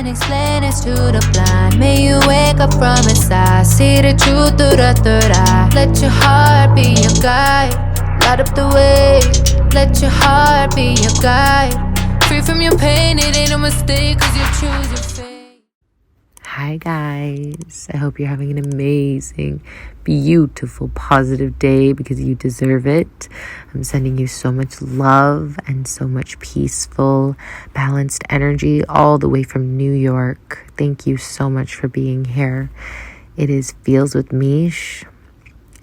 can't explain this to the blind. May you wake up from inside, see the truth through the third eye. Let your heart be your guide, light up the way. Let your heart be your guide. Free from your pain, it ain't a mistake, cause you choose your fate. Hi guys, I hope you're having an amazing, beautiful, positive day because you deserve it. I'm sending you so much love and so much peaceful, balanced energy all the way from New York. Thank you so much for being here. It is Feels with Meesh,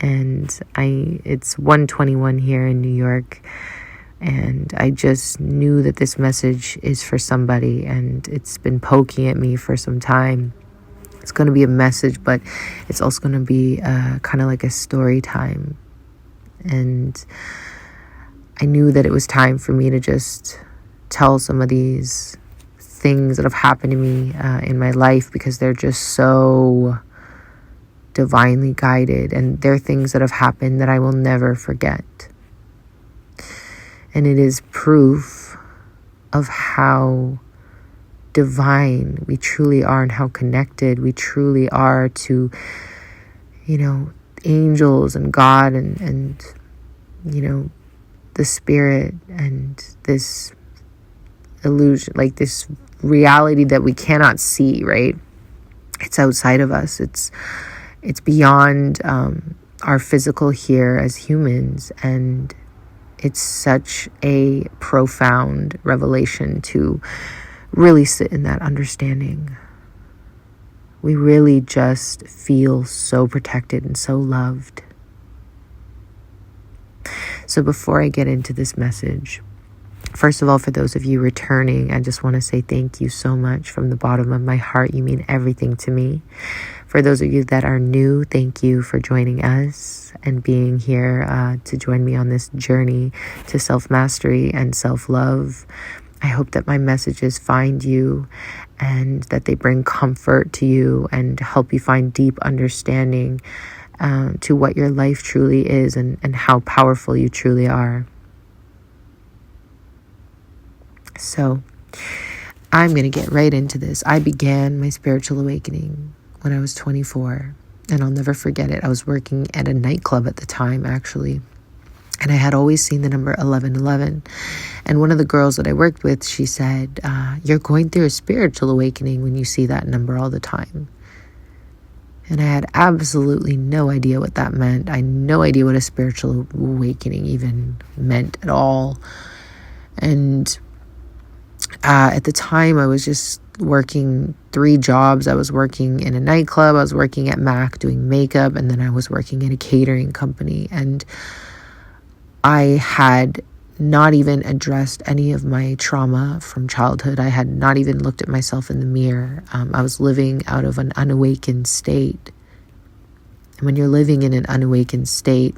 and it's 1:21 here in New York. And I just knew that this message is for somebody, and it's been poking at me for some time. It's going to be a message, but it's also going to be kind of like a story time. And I knew that it was time for me to just tell some of these things that have happened to me in my life, because they're just so divinely guided, and they're things that have happened that I will never forget. And it is proof of how divine we truly are and how connected we truly are to, angels and God and the spirit and this illusion, like this reality that we cannot see, right? It's outside of us. It's beyond our physical here as humans, and it's such a profound revelation to really sit in that understanding. We really just feel so protected and so loved. So before I get into this message, first of all, for those of you returning, I just want to say thank you so much from the bottom of my heart. You mean everything to me. For those of you that are new, thank you for joining us and being here to join me on this journey to self-mastery and self-love. I hope that my messages find you and that they bring comfort to you and help you find deep understanding to what your life truly is and how powerful you truly are. So I'm going to get right into this. I began my spiritual awakening when I was 24, and I'll never forget it. I was working at a nightclub at the time, actually. And I had always seen the number 1111. And one of the girls that I worked with, she said, you're going through a spiritual awakening when you see that number all the time. And I had absolutely no idea what that meant. I had no idea what a spiritual awakening even meant at all. And at the time, I was just working 3 jobs. I was working in a nightclub, I was working at Mac doing makeup, and then I was working in a catering company. And I had not even addressed any of my trauma from childhood. I had not even looked at myself in the mirror. I was living out of an unawakened state. And when you're living in an unawakened state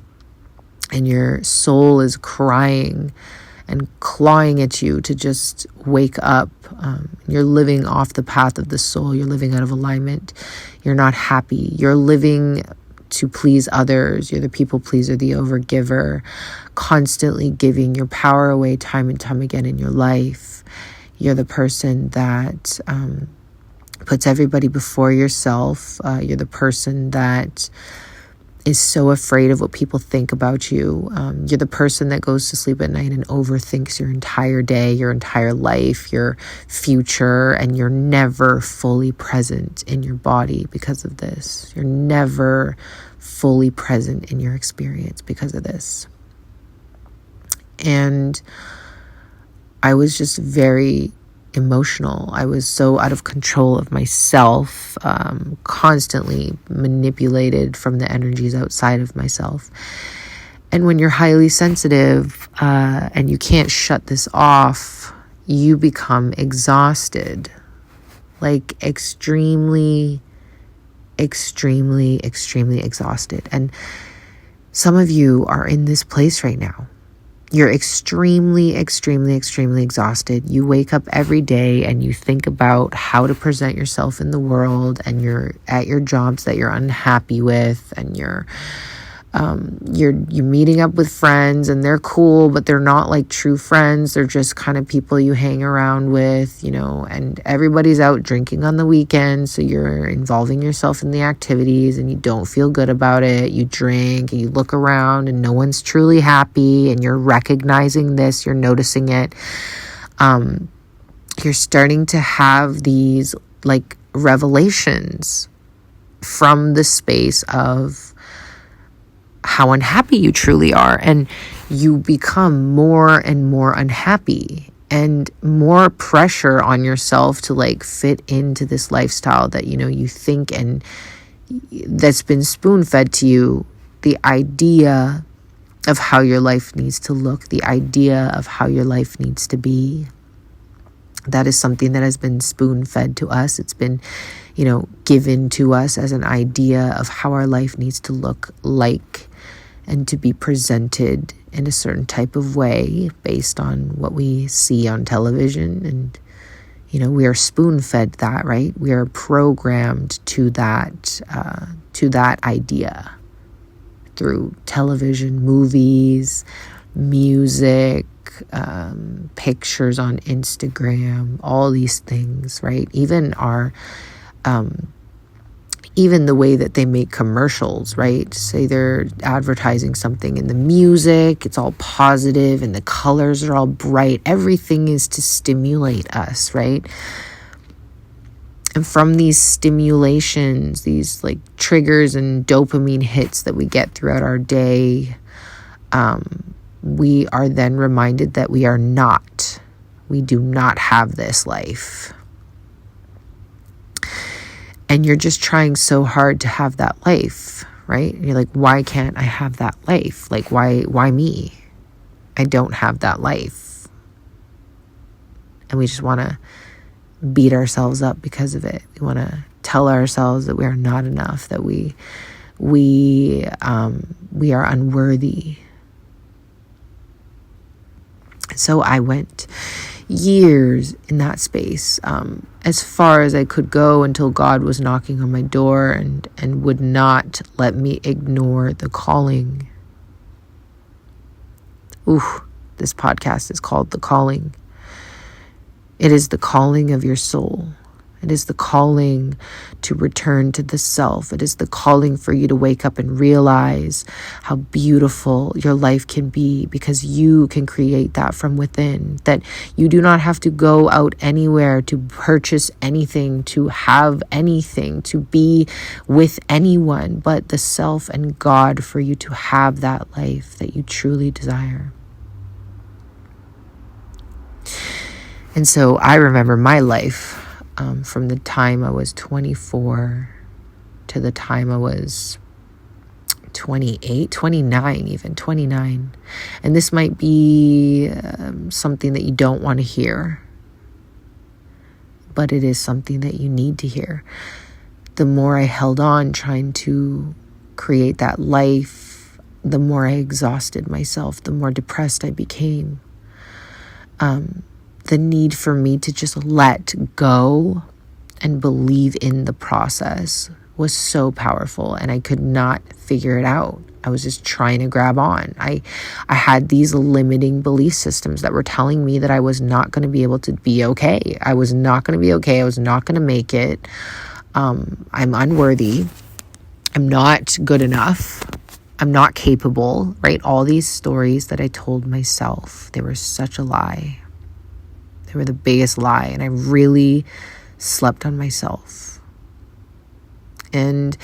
and your soul is crying and clawing at you to just wake up, you're living off the path of the soul. You're living out of alignment. You're not happy. You're living to please others. You're the people pleaser, the overgiver, constantly giving your power away time and time again in your life. You're the person that puts everybody before yourself. You're the person that is so afraid of what people think about you. You're the person that goes to sleep at night and overthinks your entire day, your entire life, your future, and you're never fully present in your body because of this. You're never fully present in your experience because of this. And I was just very emotional. I was so out of control of myself, constantly manipulated from the energies outside of myself. And when you're highly sensitive and you can't shut this off, you become exhausted, like extremely exhausted. And some of you are in this place right now. You're extremely exhausted. You wake up every day and you think about how to present yourself in the world, and you're at your jobs that you're unhappy with, and you're You're meeting up with friends and they're cool, but they're not like true friends. They're just kind of people you hang around with, and everybody's out drinking on the weekend. So you're involving yourself in the activities and you don't feel good about it. You drink and you look around and no one's truly happy, and you're recognizing this, you're noticing it. You're starting to have these like revelations from the space of how unhappy you truly are, and you become more and more unhappy and more pressure on yourself to like fit into this lifestyle that you think and that's been spoon-fed to you, the idea of how your life needs to look, the idea of how your life needs to be. That is something that has been spoon-fed to us. It's been given to us as an idea of how our life needs to look like and to be presented in a certain type of way based on what we see on television. And, we are spoon-fed that, right? We are programmed to that idea through television, movies, music, pictures on Instagram, all these things, right? Even the way that they make commercials, right? Say they're advertising something, and the music, it's all positive and the colors are all bright. Everything is to stimulate us, right? And from these stimulations, these like triggers and dopamine hits that we get throughout our day, we are then reminded that we do not have this life. And you're just trying so hard to have that life, right? And you're like, why can't I have that life? Like, why me? I don't have that life. And we just want to beat ourselves up because of it. We want to tell ourselves that we are not enough, that we are unworthy. So I went years in that space, as far as I could go, until God was knocking on my door and would not let me ignore the calling. This podcast is called The Calling. It is the calling of your soul. It is the calling to return to the self. It is the calling for you to wake up and realize how beautiful your life can be, because you can create that from within. That you do not have to go out anywhere to purchase anything, to have anything, to be with anyone but the self and God for you to have that life that you truly desire. And so I remember my life from the time I was 24 to the time I was 28, 29 even, 29. And this might be something that you don't want to hear, but it is something that you need to hear. The more I held on trying to create that life, the more I exhausted myself, the more depressed I became. The need for me to just let go and believe in the process was so powerful, and I could not figure it out. I was just trying to grab on. I had these limiting belief systems that were telling me that I was not going to be able to be okay. I was not going to be okay. I was not going to make it. I'm unworthy. I'm not good enough. I'm not capable, right? All these stories that I told myself, they were such a lie. They were the biggest lie, and I really slept on myself. And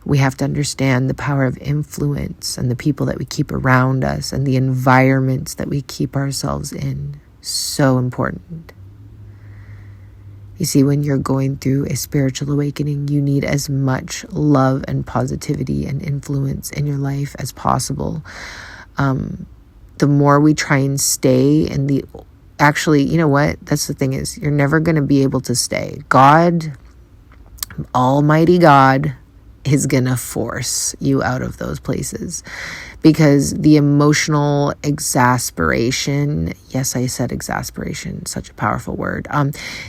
we have to understand the power of influence and the people that we keep around us and the environments that we keep ourselves in. So important. You see, when you're going through a spiritual awakening, you need as much love and positivity and influence in your life as possible. The more we try and stay in the... Actually, you know what? That's the thing is, you're never going to be able to stay. God, Almighty God, is going to force you out of those places, because the emotional exasperation, yes, I said exasperation, such a powerful word.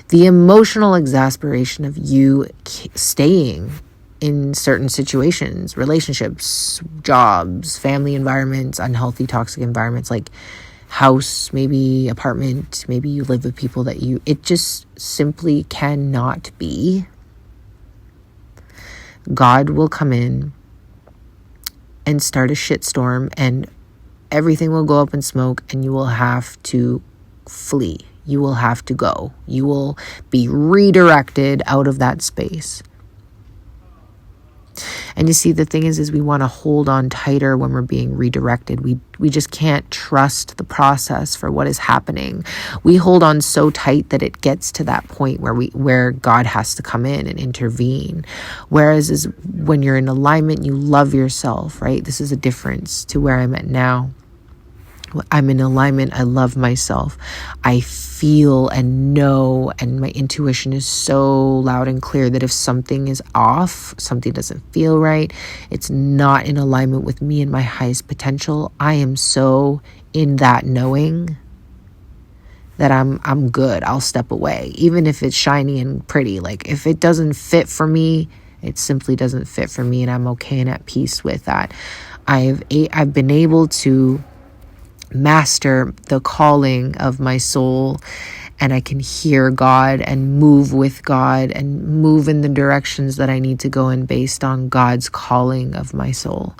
The emotional exasperation of you staying in certain situations, relationships, jobs, family environments, unhealthy, toxic environments, like house, maybe apartment, maybe you live with people that it just simply cannot be. God will come in and start a shitstorm, and everything will go up in smoke, and you will have to flee. You will have to go. You will be redirected out of that space. And you see, the thing is we want to hold on tighter when we're being redirected. We just can't trust the process for what is happening. We hold on so tight that it gets to that point where God has to come in and intervene. Whereas when you're in alignment, you love yourself, right? This is a difference to where I'm at now. I'm in alignment. I love myself. I feel and know, and my intuition is so loud and clear that if something is off, something doesn't feel right, it's not in alignment with me and my highest potential, I am so in that knowing that I'm good. I'll step away, even if it's shiny and pretty. Like, if it doesn't fit for me, it simply doesn't fit for me, and I'm okay and at peace with that. I've been able to master the calling of my soul, and I can hear God and move with God and move in the directions that I need to go in based on God's calling of my soul.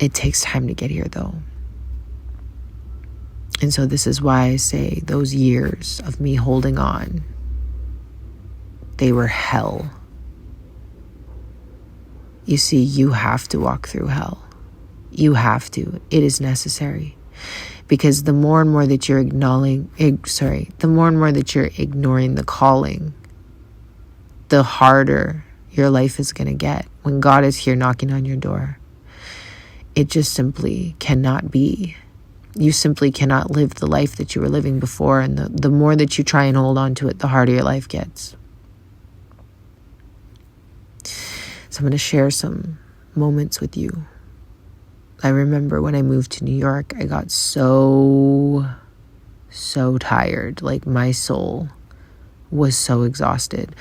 It takes time to get here, though. And so this is why I say those years of me holding on, they were hell. You see, you have to walk through hell. You have to. It is necessary. Because the more and more that you're ignoring the calling, the harder your life is going to get when God is here knocking on your door. It just simply cannot be. You simply cannot live the life that you were living before, and the more that you try and hold on to it, the harder your life gets. So I'm going to share some moments with you. I remember when I moved to New York, I got so tired. Like, my soul was so exhausted.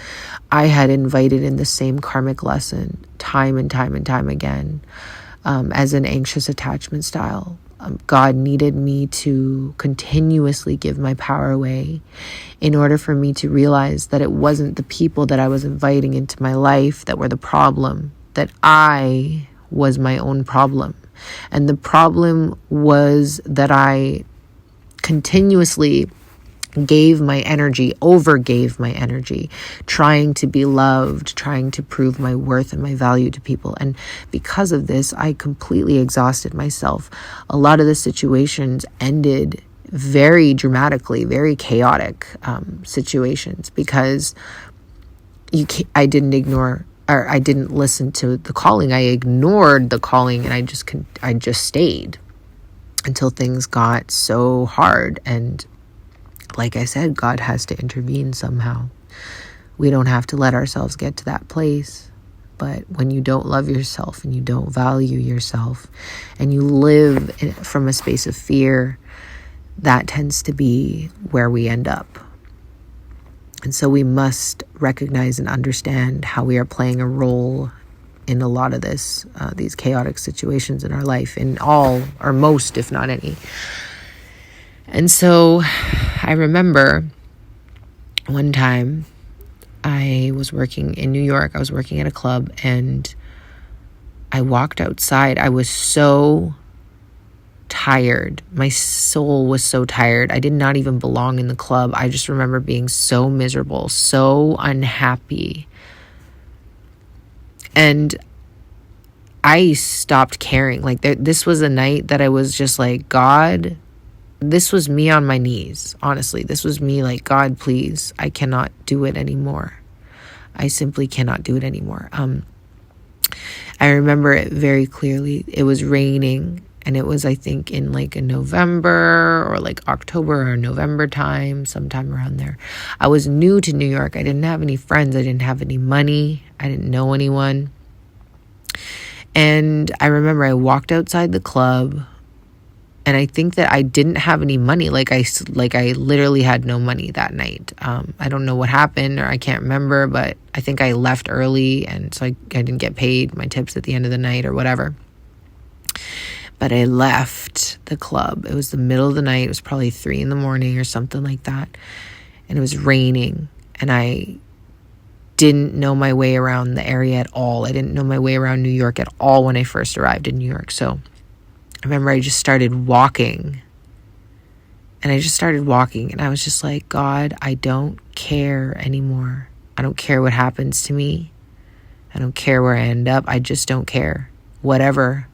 I had invited in the same karmic lesson time and time and time again, as an anxious attachment style. God needed me to continuously give my power away in order for me to realize that it wasn't the people that I was inviting into my life that were the problem, that I was my own problem. And the problem was that I continuously overgave my energy, trying to be loved, trying to prove my worth and my value to people. And because of this, I completely exhausted myself. A lot of the situations ended very dramatically, very chaotic situations, because I didn't listen to the calling. I ignored the calling, and I just stayed until things got so hard. And like I said, God has to intervene somehow. We don't have to let ourselves get to that place. But when you don't love yourself and you don't value yourself and you live from a space of fear, that tends to be where we end up. And so we must recognize and understand how we are playing a role in a lot of these chaotic situations in our life, in all or most, if not any. And so I remember one time I was working in New York. I was working at a club, and I walked outside. I was so tired. My soul was so tired. I did not even belong in the club. I just remember being so miserable, so unhappy. And I stopped caring. Like, this was a night that I was just like, God, this was me on my knees. Honestly, this was me like, God, please, I cannot do it anymore. I simply cannot do it anymore. I remember it very clearly. It was raining, and it was, I think, in like a November or like October or November time, sometime around there. I was new to New York. I didn't have any friends. I didn't have any money. I didn't know anyone. And I remember I walked outside the club, And I think that I didn't have any money. Like I literally had no money that night. I don't know what happened, or I can't remember, but I think I left early, and so I didn't get paid my tips at the end of the night or whatever. But I left the club. It was the middle of the night. It was probably 3 a.m. or something like that. And it was raining, and I didn't know my way around the area at all. I didn't know my way around New York at all when I first arrived in New York. So I remember I just started walking. And I just started walking, and I was just like, God, I don't care anymore. I don't care what happens to me. I don't care where I end up. I just don't care. Whatever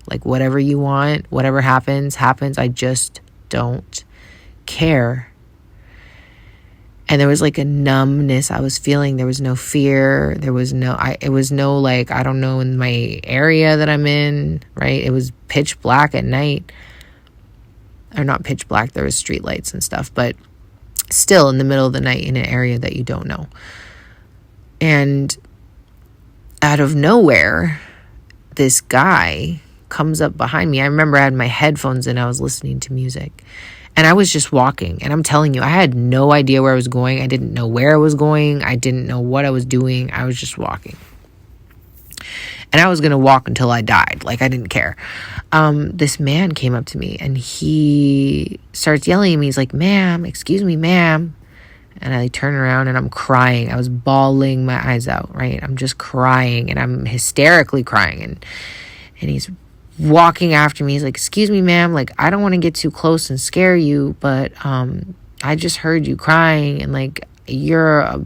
you want, whatever happens. I just don't care. And there was like a numbness I was feeling. There was no fear. There was no, it was no like, I don't know, in my area that I'm in, right? It was pitch black at night. Or not pitch black, there was street lights and stuff, but still in the middle of the night in an area that you don't know. And out of nowhere, this guy comes up behind me. I remember I had my headphones in, I was listening to music. And I was just walking. And I'm telling you, I had no idea where I was going. I didn't know where I was going. I didn't know what I was doing. I was just walking. And I was going to walk until I died. Like, I didn't care. This man came up to me, and he starts yelling at me. He's like, ma'am, excuse me, ma'am. And I turn around, and I'm crying. I was bawling my eyes out, right? I'm just crying, and I'm hysterically crying. And he's walking after me. He's like, excuse me, ma'am. Like, I don't want to get too close and scare you, but I just heard you crying, and like, you're a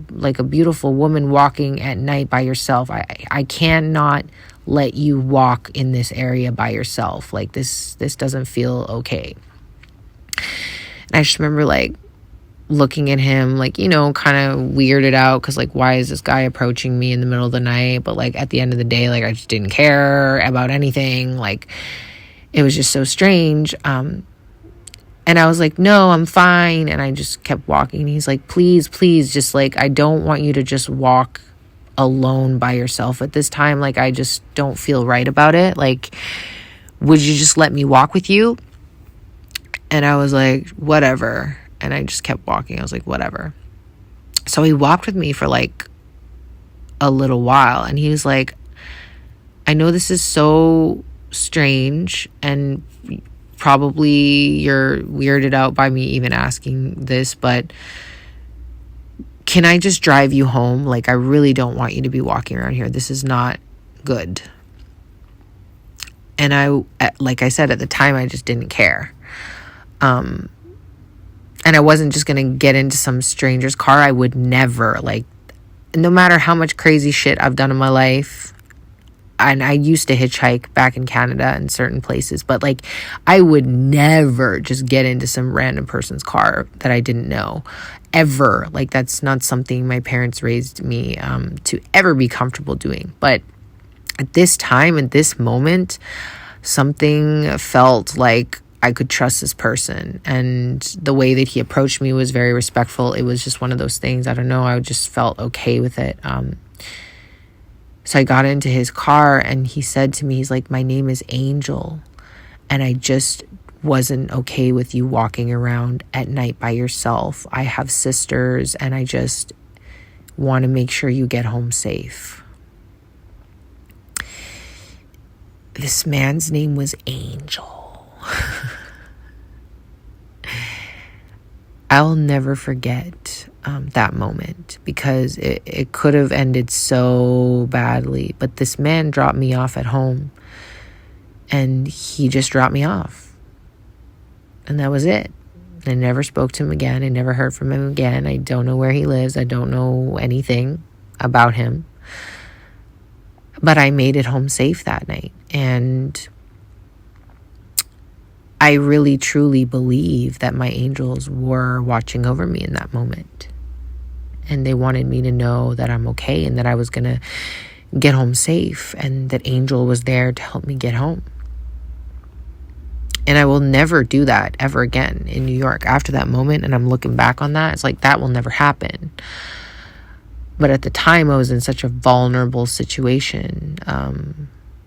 beautiful woman walking at night by yourself. I cannot let you walk in this area by yourself. Like, this doesn't feel okay. And I just remember like looking at him, like, you know, kind of weirded out, because like, why is this guy approaching me in the middle of the night? But like, at the end of the day, like, I just didn't care about anything. Like, it was just so strange. And I was like, no, I'm fine. And I just kept walking. And he's like, please, just like, I don't want you to just walk alone by yourself at this time. Like, I just don't feel right about it. Like, would you just let me walk with you? And I was like, whatever. And I just kept walking. I was like, whatever. So he walked with me for like a little while. And he was like, I know this is so strange, and probably you're weirded out by me even asking this, but can I just drive you home? Like, I really don't want you to be walking around here. This is not good. And I, like I said, at the time, I just didn't care. And I wasn't just going to get into some stranger's car. I would never, like, no matter how much crazy shit I've done in my life. And I used to hitchhike back in Canada in certain places, but like, I would never just get into some random person's car that I didn't know, ever. Like, that's not something my parents raised me to ever be comfortable doing. But at this time, at this moment, something felt like I could trust this person, and the way that he approached me was very respectful. It was just one of those things. I don't know. I just felt okay with it. So I got into his car, and he said to me, he's like, my name is Angel, and I just wasn't okay with you walking around at night by yourself. I have sisters, and I just want to make sure you get home safe. This man's name was Angel. I'll never forget that moment, because it could have ended so badly. But this man dropped me off at home, and he just dropped me off. And that was it. I never spoke to him again. I never heard from him again. I don't know where he lives. I don't know anything about him. But I made it home safe that night. And I really, truly believe that my angels were watching over me in that moment. And they wanted me to know that I'm okay, and that I was going to get home safe, and that Angel was there to help me get home. And I will never do that ever again in New York after that moment. And I'm looking back on that. It's like, that will never happen. But at the time, I was in such a vulnerable situation.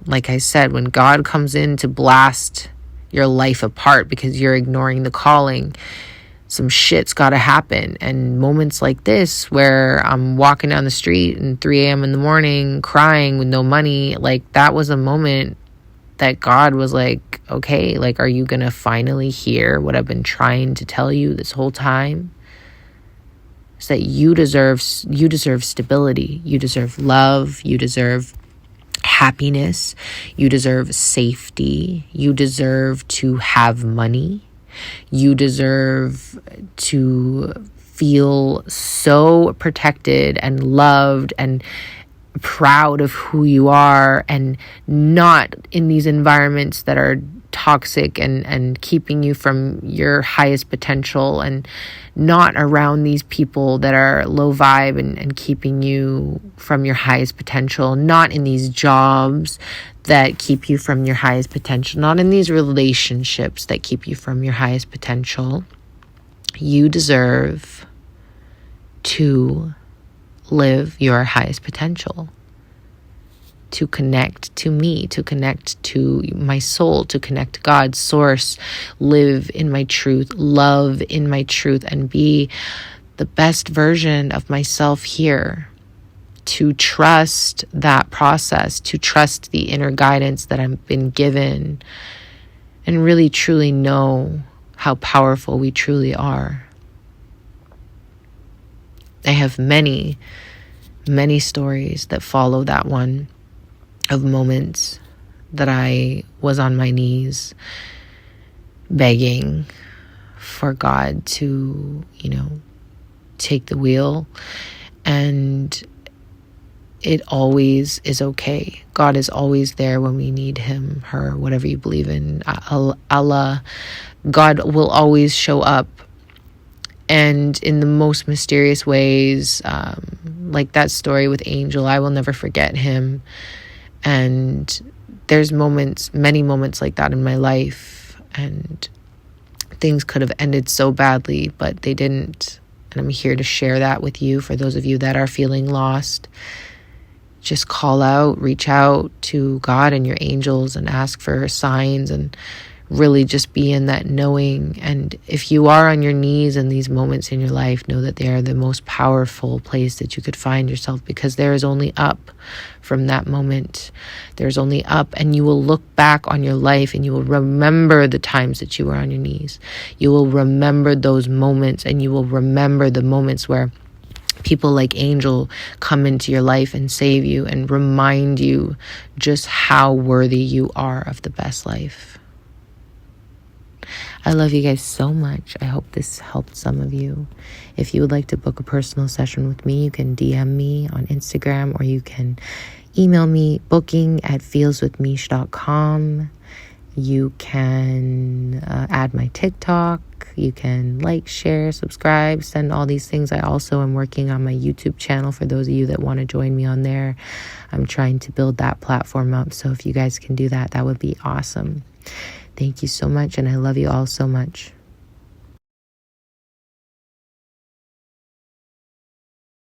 Like I said, when God comes in to blast your life apart because you're ignoring the calling. Some shit's got to happen. And moments like this where I'm walking down the street and 3 a.m. in the morning crying with no money, like that was a moment that God was like, okay, like, are you going to finally hear what I've been trying to tell you this whole time? It's that you deserve stability. You deserve love. You deserve happiness. You deserve safety. You deserve to have money. You deserve to feel so protected and loved and proud of who you are, and not in these environments that are toxic and keeping you from your highest potential, and not around these people that are low vibe and keeping you from your highest potential, not in these jobs that keep you from your highest potential, not in these relationships that keep you from your highest potential. You deserve to live your highest potential, to connect to me, to connect to my soul, to connect to God's source, live in my truth, love in my truth, and be the best version of myself here. To trust that process, to trust the inner guidance that I've been given, and really truly know how powerful we truly are. I have many, many stories that follow that one, of moments that I was on my knees begging for God to, take the wheel. And it always is okay. God is always there when we need him, her, whatever you believe in. Allah, God will always show up. And in the most mysterious ways, like that story with Angel, I will never forget him. And there's many moments like that in my life. And things could have ended so badly, but they didn't. And I'm here to share that with you. For those of you that are feeling lost, just call out, reach out to God and your angels and ask for signs, and really just be in that knowing. And if you are on your knees in these moments in your life, know that they are the most powerful place that you could find yourself, because there is only up from that moment. There's only up, and you will look back on your life and you will remember the times that you were on your knees. You will remember those moments, and you will remember the moments where people like Angel come into your life and save you and remind you just how worthy you are of the best life. I love you guys so much. I hope this helped some of you. If you would like to book a personal session with me, you can DM me on Instagram, or you can email me, booking@feelswithmeesh.com. You can add my TikTok. You can like, share, subscribe, send all these things. I also am working on my YouTube channel for those of you that want to join me on there. I'm trying to build that platform up. So if you guys can do that, that would be awesome. Thank you so much, and I love you all so much.